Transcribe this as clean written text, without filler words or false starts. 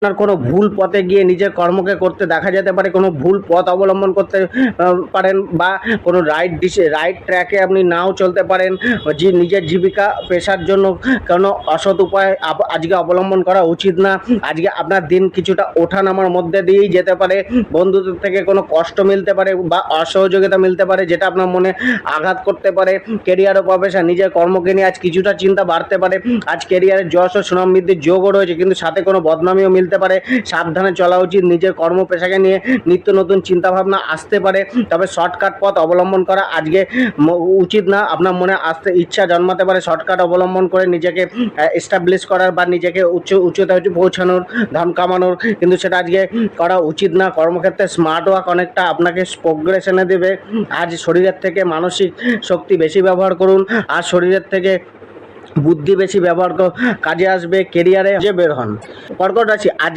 আপনার কোনো ভুল পথে গিয়ে নিজের কর্মকে করতে দেখা যেতে পারে, কোনো ভুল পথ অবলম্বন করতে পারেন, বা কোনো রাইট ট্র্যাকে আপনি নাও চলতে পারেন। নিজের জীবিকা পেশার জন্য কোনো অসৎ উপায় আজকে অবলম্বন করা উচিত না। আজকে আপনার দিন কিছুটা ওঠানামার মধ্যে দিয়েই যেতে পারে। বন্ধুদের থেকে কোনো কষ্ট মিলতে পারে বা অসহযোগিতা মিলতে পারে, যেটা আপনার মনে আঘাত করতে পারে। কেরিয়ার ও প্রফেশন, নিজের কর্মকে নিয়ে আজ কিছুটা চিন্তা বাড়তে পারে। আজ কেরিয়ারের যশ ও সুনাম বৃদ্ধির যোগও রয়েছে, কিন্তু সাথে কোনো বদনামিও মিলতে পারে। সাবধানে চলা উচিত। নিজের কর্ম পেশাকে নিয়ে নিত্য নতুন চিন্তাভাবনা আসতে পারে, তবে শর্টকাট পথ অবলম্বন করা আজকে উচিত না। আপনার মনে আসতে ইচ্ছা জন্মাতে পারে শর্টকাট অবলম্বন করে নিজেকে এস্টাবলিশ করার বা নিজেকে উচ্চতায় পৌঁছানোর, ধন কামানোর, কিন্তু সেটা আজকে করা উচিত না। কর্মক্ষেত্রে স্মার্ট ওয়ার্ক অনেকটা আপনাকে প্রোগ্রেশনে দেবে। আজ শরীরের থেকে মানসিক শক্তি বেশি ব্যবহার করুন, আর শরীরের থেকে বুদ্ধি বেশি ব্যবহার কাজে আসবে। কেরিয়ারে যে বের হন। কর্কট রাশি, আজ